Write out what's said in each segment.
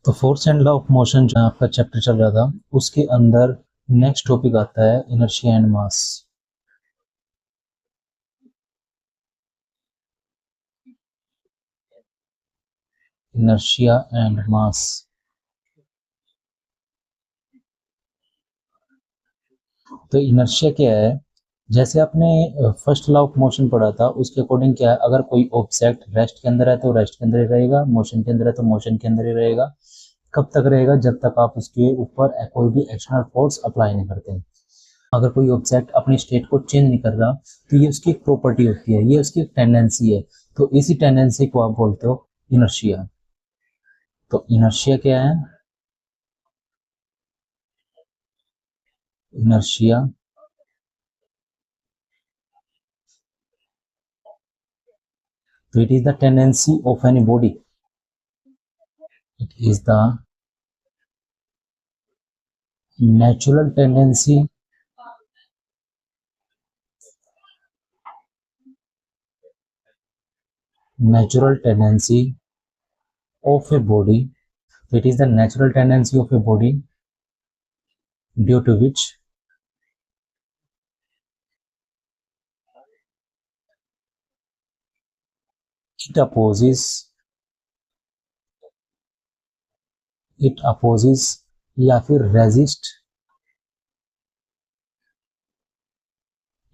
तो force and law of motion जो आपका चैप्टर चल रहा था, उसके अंदर नेक्स्ट टॉपिक आता है inertia and mass. Inertia and mass. तो इनर्शिया क्या है? जैसे आपने फर्स्ट लॉ ऑफ मोशन पढ़ा था, उसके अकॉर्डिंग क्या है, अगर कोई ऑब्जेक्ट रेस्ट के अंदर है तो रेस्ट के अंदर ही रहेगा, मोशन के अंदर है तो मोशन के अंदर ही रहेगा। कब तक रहेगा? जब तक आप उसके ऊपर कोई भी एक्सटर्नल फोर्स अप्लाई नहीं करते। अगर कोई ऑब्जेक्ट अपनी स्टेट को चेंज नहीं कर रहा, तो ये उसकी एक प्रॉपर्टी होती है, ये उसकी एक टेंडेंसी है। तो इसी टेंडेंसी को आप बोलते हो इनर्शिया। तो इनर्शिया क्या है? इनर्शिया तो it is the tendency of any body. It is the natural tendency natural tendency of a body. It is the natural tendency of a body due to which it opposes या फिर resist,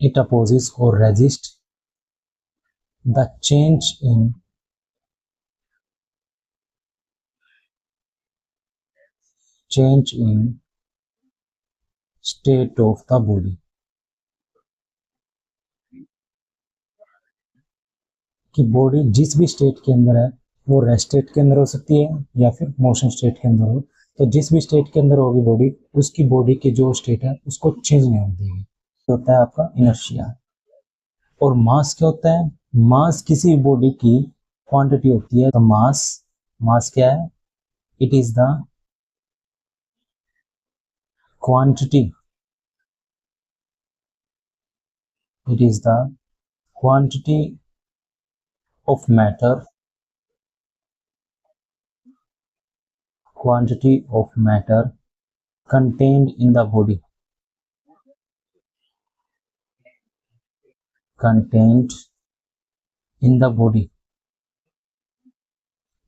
it opposes or resist the change in state of the body. कि body जिस भी state के अंदर है, वो rest state के अंदर हो सकती है या फिर मोशन स्टेट के अंदर हो। तो जिस भी स्टेट के अंदर होगी बॉडी, उसकी बॉडी की जो स्टेट है उसको चेंज नहीं होने देगी। तो होता है आपका इनर्शिया। और मास क्या होता है? मास किसी बॉडी की क्वांटिटी होती है। तो मास मास क्या है? It is the quantity it is the quantity of matter contained in the body contained in the body।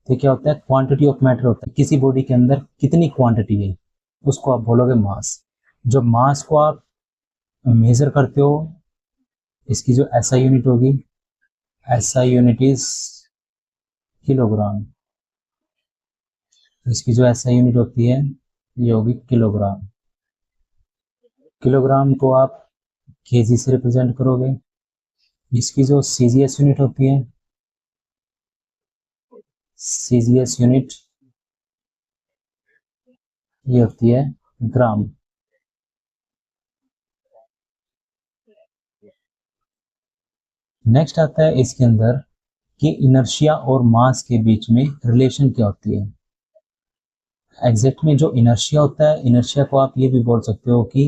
तो क्या होता है? क्वांटिटी ऑफ मैटर होता है, किसी बॉडी के अंदर कितनी क्वांटिटी है उसको आप बोलोगे मास। जो मास को आप मेजर करते हो, इसकी जो एसआई यूनिट होगी, एसआई यूनिट इज किलोग्राम। इसकी जो एसआई यूनिट होती है ये होगी किलोग्राम। किलोग्राम को आप केजी से रिप्रेजेंट करोगे। इसकी जो सीजीएस यूनिट होती है, सीजीएस यूनिट ये होती है ग्राम। नेक्स्ट आता है इसके अंदर कि इनर्शिया और मास के बीच में रिलेशन क्या होती है। एग्जैक्ट में जो इनर्शिया होता है, इनर्शिया को आप ये भी बोल सकते हो कि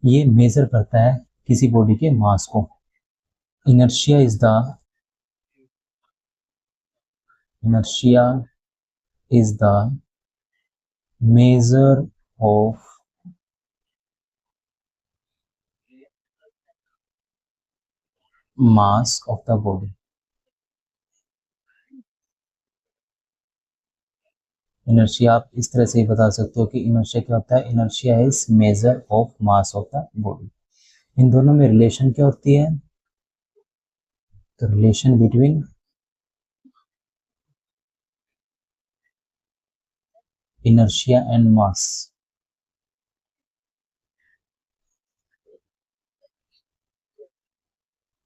ये मेजर करता है किसी बॉडी के मास को। Inertia is the major of mass of the body. Inertia आप इस तरह से ही बता सकते हो कि इनर्शिया क्या होता है? Inertia is measure of mass of the body. इन दोनों में रिलेशन क्या होती है? तो relation between inertia and mass।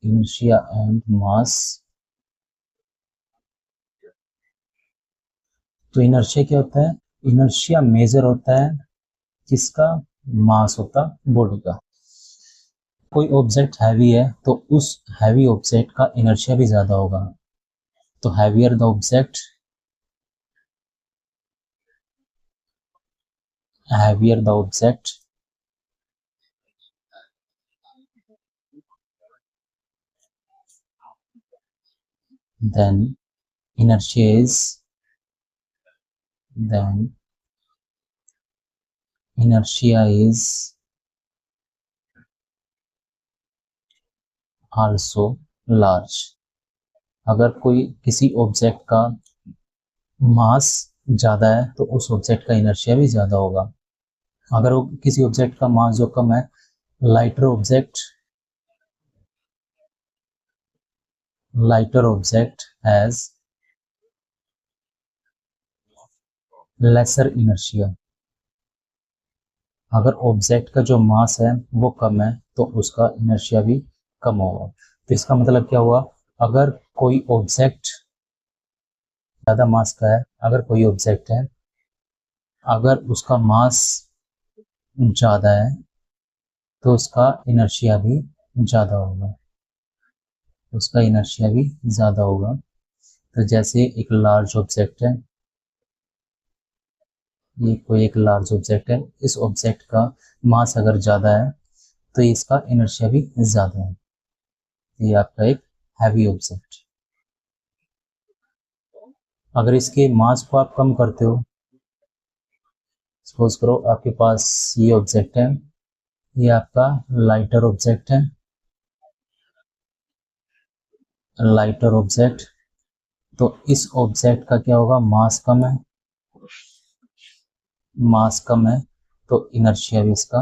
inertia and mass। तो इनर्शिया क्या होता है? इनर्शिया मेजर होता है किसका? मास होता बॉडी का। कोई ऑब्जेक्ट हैवी है तो उस हैवी ऑब्जेक्ट का इनर्शिया भी ज्यादा होगा। तो heavier the object heavier the object then inertia is then inertia is also large. अगर कोई किसी ऑब्जेक्ट का मास ज़्यादा है तो उस ऑब्जेक्ट का इनर्शिया भी ज़्यादा होगा. अगर वो किसी ऑब्जेक्ट का मास जो कम है, lighter object has lesser inertia. अगर ऑब्जेक्ट का जो मास है वो कम है तो उसका इनर्शिया भी कम होगा. तो इसका मतलब क्या हुआ, अगर कोई ऑब्जेक्ट ज़्यादा मास का है, अगर कोई ऑब्जेक्ट है, अगर उसका मास ज़्यादा है तो उसका इनर्शिया भी ज़्यादा होगा. उसका इनर्शिया भी ज़्यादा होगा. तो जैसे एक लार्ज ऑब्जेक्ट है, ये कोई एक लार्ज ऑब्जेक्ट है, इस ऑब्जेक्ट का मास अगर ज़्यादा है तो इसका इनर्शिया भी ज़्यादा है. ये आपका एक हैवी ऑब्जेक्ट. अगर इसके मास को आप कम करते हो, सपोज करो आपके पास ये ऑब्जेक्ट है, ये आपका लाइटर ऑब्जेक्ट है, लाइटर ऑब्जेक्ट. तो इस ऑब्जेक्ट का क्या होगा, मास कम है, मास कम है तो इनर्शिया भी इसका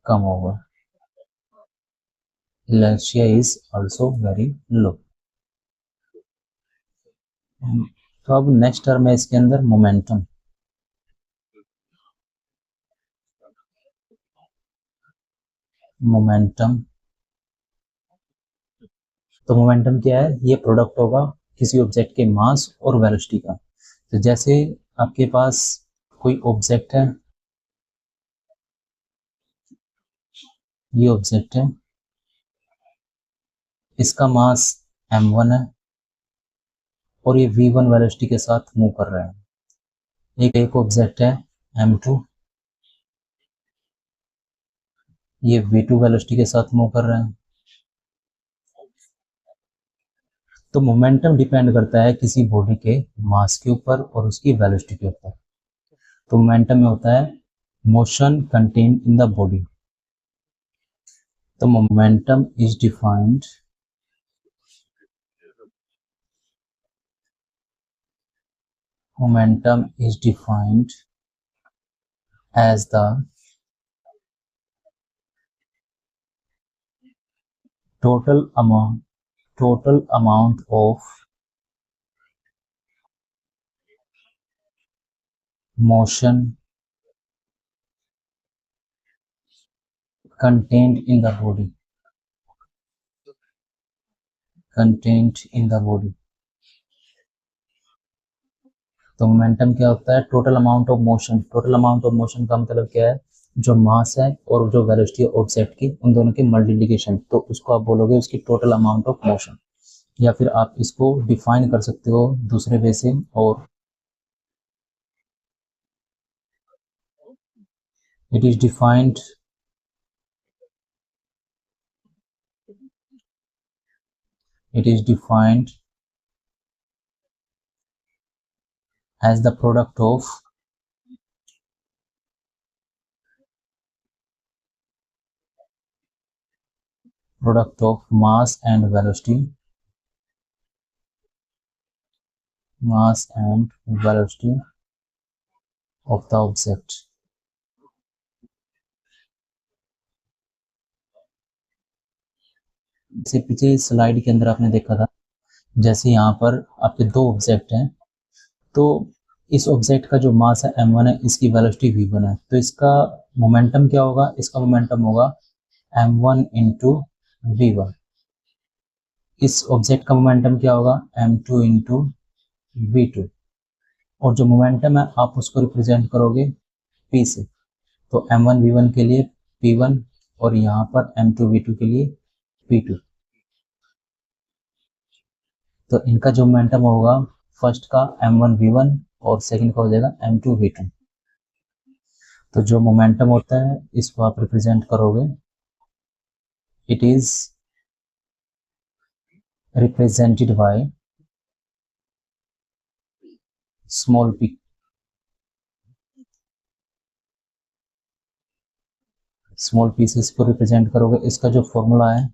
कम होगा. Inertia is also very low. तो अब नेक्स्ट टर्म है इसके अंदर मोमेंटम. मोमेंटम, तो मोमेंटम क्या है, ये प्रोडक्ट होगा किसी ऑब्जेक्ट के मास और वेलोसिटी का. तो जैसे आपके पास कोई ऑब्जेक्ट है, ये ऑब्जेक्ट है, इसका मास m1 है और ये v1 वेलोसिटी के साथ मूव कर रहा है. एक ऑब्जेक्ट है m2, ये v2 वेलोसिटी के साथ मूव कर रहा है. तो मोमेंटम डिपेंड करता है किसी बॉडी के मास के ऊपर और उसकी वेलोसिटी के ऊपर. तो मोमेंटम में होता है motion contained in the body. तो momentum is defined as the total amount of motion contained in the body. तो मोमेंटम क्या होता है, total amount of motion. Total amount of motion का मतलब क्या है, जो मास है और जो वेलोसिटी ऑब्जेक्ट की, उन दोनों की मल्टीप्लिकेशन. तो उसको आप बोलोगे उसकी टोटल अमाउंट ऑफ मोशन. या फिर आप इसको डिफाइन कर सकते हो दूसरे वे से, और it is defined as the product of mass and velocity of the object. जैसे पीछे स्लाइड के अंदर आपने देखा था, जैसे यहाँ पर आपके दो ऑब्जेक्ट हैं, तो इस ऑब्जेक्ट का जो मास है m1 है, इसकी वेलोसिटी v1 है. तो इसका मोमेंटम क्या होगा, इसका मोमेंटम होगा m1 इंटू v1. इस ऑब्जेक्ट का मोमेंटम क्या होगा, m2 इंटू v2. और जो मोमेंटम है आप उसको रिप्रेजेंट करोगे p से. तो m1 v1 के लिए p1 और यहाँ पर m2 v2 के लिए p2. तो इनका जो मोमेंटम होगा, फर्स्ट का m1 v1 और सेकंड का हो जाएगा m2 v2. तो जो मोमेंटम होता है इसको आप रिप्रेजेंट करोगे, it is represented by small p. Small pieces को रिप्रेजेंट करोगे, इसका जो फॉर्मूला है,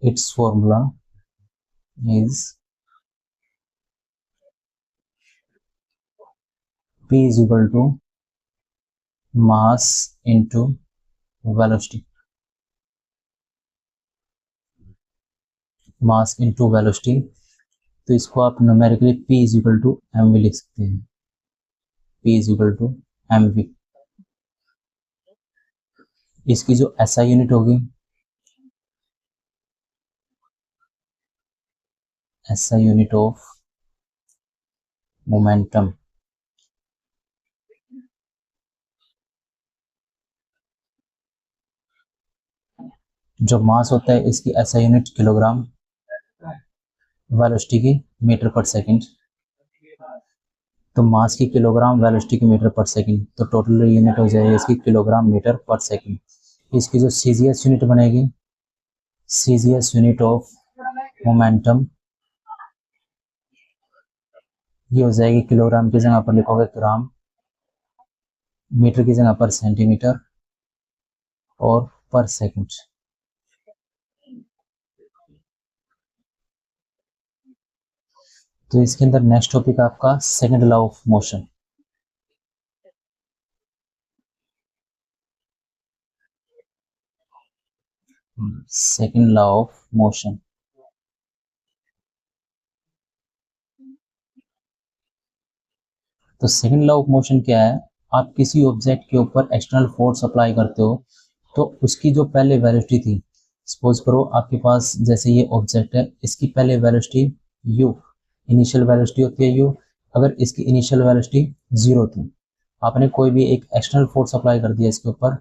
its formula is P is equal to mass into velocity, mass into velocity. तो इसको आप numerically P is equal to m v लिख सकते हैं, P is equal to m v. इसकी जो SI यूनिट होगी, SI यूनिट ऑफ मोमेंटम, जो मास होता है इसकी SI यूनिट किलोग्राम, वेलोसिटी की मीटर पर सेकंड। तो मास की किलोग्राम, वेलोसिटी की मीटर पर सेकंड, तो टोटल यूनिट हो जाएगी इसकी किलोग्राम मीटर पर सेकंड। इसकी जो CGS यूनिट बनेगी, CGS यूनिट ऑफ मोमेंटम, ये हो जाएगी किलोग्राम की जगह पर लिखोगे ग्राम, मीटर की जगह पर सेंटीमीटर, और पर सेकंड। तो इसके अंदर नेक्स्ट टॉपिक आपका second law of motion. Second law of motion. तो सेकंड लॉ ऑफ मोशन क्या है? आप किसी ऑब्जेक्ट के ऊपर एक्सटर्नल फोर्स अप्लाई करते हो तो उसकी जो पहले वेलोसिटी थी, सपोज करो आपके पास जैसे ये ऑब्जेक्ट है, इसकी पहले वेलोसिटी u, इनिशियल वेलोसिटी होती है u। अगर इसकी इनिशियल वेलोसिटी 0 थी, आपने कोई भी एक एक्सटर्नल फोर्स अप्लाई कर दिया इसके ऊपर,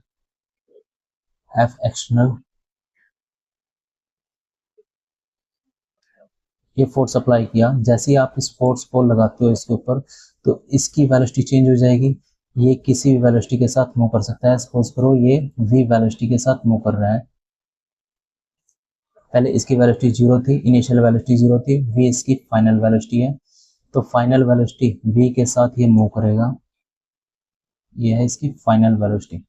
F एक्सटर्नल, ये फोर्स अप्लाई किया, जैसे ही आप इस फोर्स को लगाते हो इसके ऊपर, तो इसकी वेलोसिटी चेंज हो जाएगी। ये किसी भी वेलोसिटी के साथ मूव कर सकता है। सपोज करो ये v वेलोसिटी के साथ मूव कर रहा है, पहले इसकी वेलोसिटी 0 थी, इनिशियल वेलोसिटी 0 थी, v इसकी फाइनल वेलोसिटी है। तो फाइनल वेलोसिटी v के साथ ये मूव करेगा, ये है इसकी फाइनल वेलोसिटी।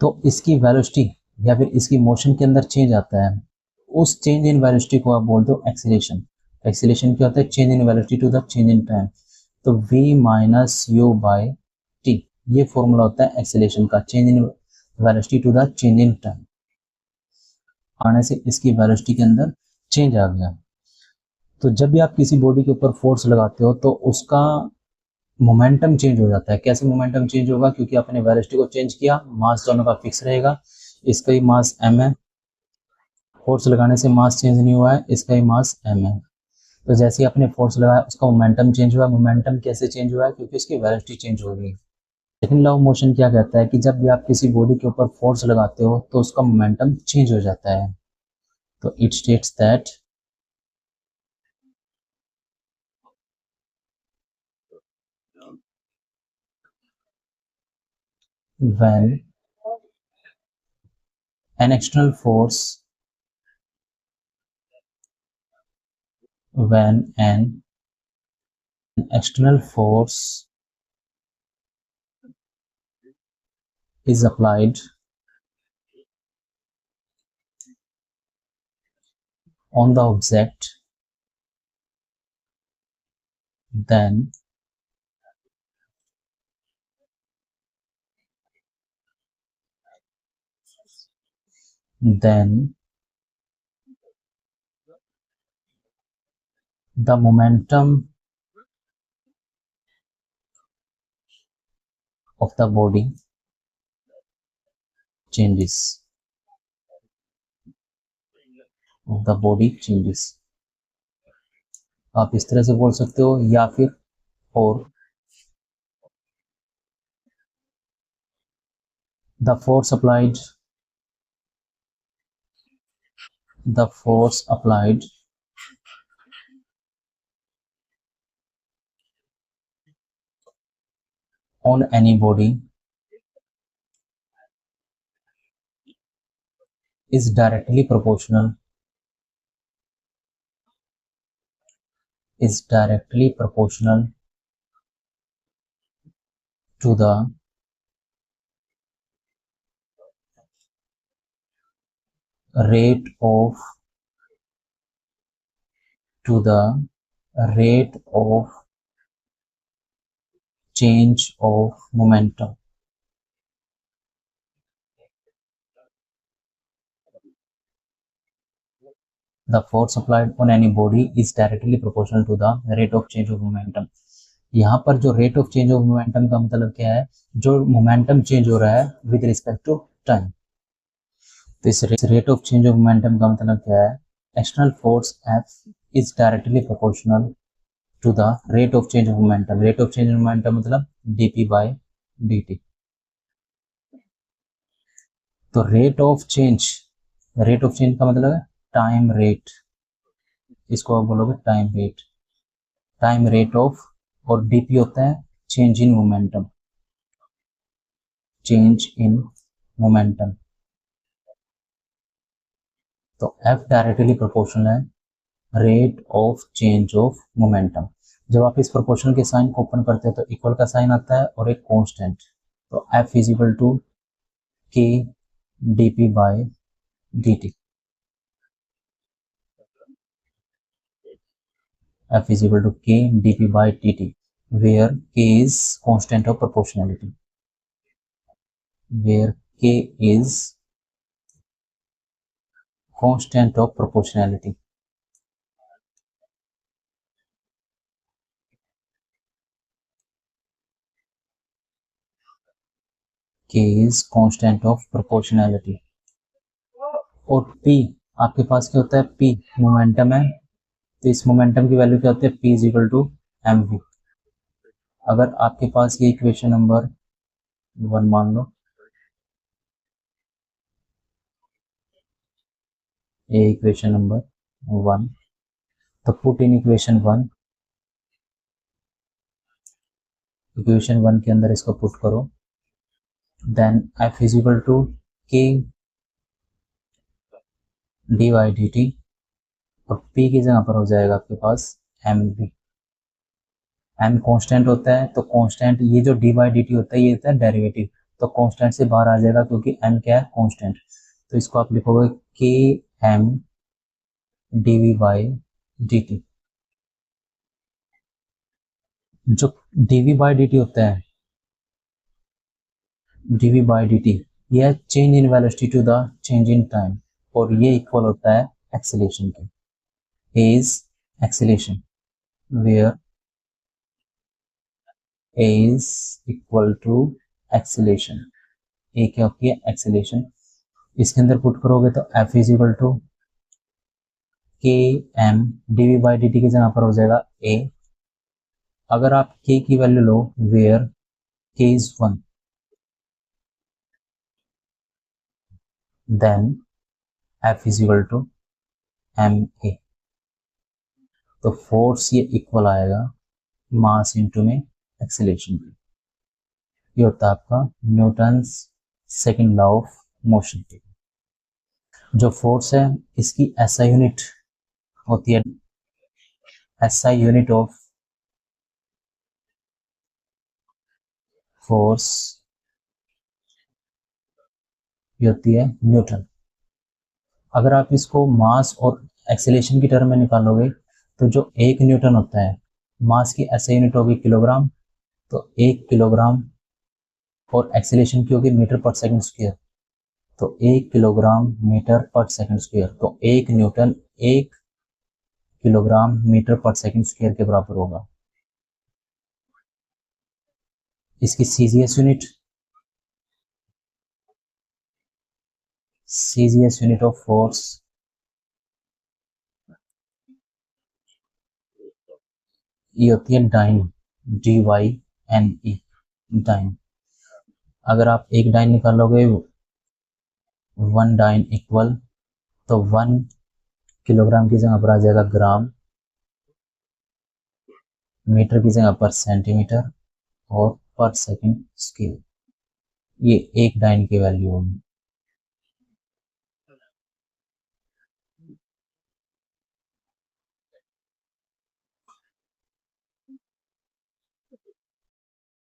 तो इसकी वेलोसिटी या फिर इसकी मोशन के अंदर चेंज आता है, उस चेंज इन वेलोसिटी को आप बोलते हो एक्सीलरेशन। एक्सीलरेशन क्या होता है? Change in velocity to the change in time. तो v minus u by t, ये फॉर्मूला होता है एक्सीलरेशन का, change in velocity to the change in time. आने से इसकी वेलोसिटी के अंदर चेंज आ गया। तो जब भी आप किसी बॉडी के ऊपर फोर्स लगाते हो तो उसका मोमेंटम चेंज हो जाता है। कैसे मोमेंटम चेंज होगा? क्योंकि आपने वेलोसिटी को चेंज किया, मास दोनों का फिक्स रहेगा, इसका ही मास m है, फोर्स लगाने से मास चेंज नहीं हुआ है, इसका ही मास m है। तो जैसे ही आपने फोर्स लगाया उसका मोमेंटम चेंज हुआ। मोमेंटम कैसे चेंज हुआ है? क्योंकि उसकी वेलोसिटी चेंज हो गई। सेकंड लॉ ऑफ मोशन क्या कहता है कि जब भी आप किसी बॉडी के ऊपर फोर्स लगाते हो तो उसका मोमेंटम चेंज हो जाता है। तो it states that when an external force when an external force is applied on the object, then the momentum of the body changes. आप इस तरह से बोल सकते हो, या फिर और the force applied on any body is directly proportional to the rate of change of momentum. The force applied on any body is directly proportional to the rate of change of momentum. यहाँ पर जो rate of change of momentum का मतलब क्या है, जो momentum change हो रहा है विद रिस्पेक्ट टू टाइम। तो इस rate of change of momentum का मतलब क्या है, external force F is directly proportional to the rate of change of momentum. Rate of change of momentum मतलब dp by dt। तो रेट ऑफ चेंज का मतलब है टाइम रेट, इसको आप बोलोगे टाइम रेट ऑफ, और dp होता है चेंज इन मोमेंटम। तो F डायरेक्टली प्रोपोर्शनल है rate of change of momentum. जब आप इस प्रोपोर्शनल के साइन को ओपन करते हैं तो इक्वल का साइन आता है और एक कांस्टेंट। तो F is equal to K dp by dt। F is equal to K dp by dt, where K is constant of proportionality. Where K is constant of proportionality. K is constant of proportionality. और P आपके पास क्या होता है, P momentum है, तो इस momentum की value क्या होती है, P is equal to mv। अगर आपके पास ये इक्वेशन नंबर 1 मान लो, ये इक्वेशन नंबर 1, तो पुट इन इक्वेशन 1 के अंदर इसको पुट करो, then F is equal to K dy dt, और P की जगह पर हो जाएगा आपके पास mv। m कांस्टेंट होता है, तो कांस्टेंट ये जो dy dt होता है ये होता है डेरिवेटिव, तो कांस्टेंट से बाहर आ जाएगा क्योंकि m क्या है, कांस्टेंट। तो इसको आप लिखोगे Km dv by dt। जो dv by dt होता है, dv by dt यह change in velocity to the change in time, और ये इक्वल होता है एक्सेलेरेशन के। A is acceleration, where A is equal to acceleration। A क्या होती है, एक्सेलेरेशन। इसके अंदर पुट करोगे तो F is equal to Km dv by dt की जगह पर हो जाएगा A। अगर आप K की value low where K is 1, then F is equal to ma। तो फोर्स ये इक्वल आएगा मास इनटू में एक्सेलेरेशन। ये होता है आपका Newton's second law of motion. जो फोर्स है इसकी SI यूनिट होती है, SI यूनिट ऑफ फोर्स ये होती है न्यूटन। अगर आप इसको मास और एक्सेलेरेशन की टर्म में निकालोगे तो जो 1 न्यूटन होता है, मास की SI यूनिट होगी किलोग्राम, तो 1 किलोग्राम, और एक्सेलेरेशन की होगी मीटर पर सेकंड स्क्वायर, तो 1 किलोग्राम मीटर पर सेकंड स्क्वायर। तो 1 न्यूटन 1 किलोग्राम मीटर पर सेकंड स्क्वायर के बराबर होगा। इसकी CGS यूनिट ऑफ फोर्स ये होती है डाइन, DYNE डाइन। अगर आप एक डाइन निकालोगे 1 डाइन इक्वल, तो 1 किलोग्राम की जगह पर आ जाएगा ग्राम, मीटर की जगह पर सेंटीमीटर, और पर सेकंड स्क्वायर। ये एक डाइन की वैल्यू होगी।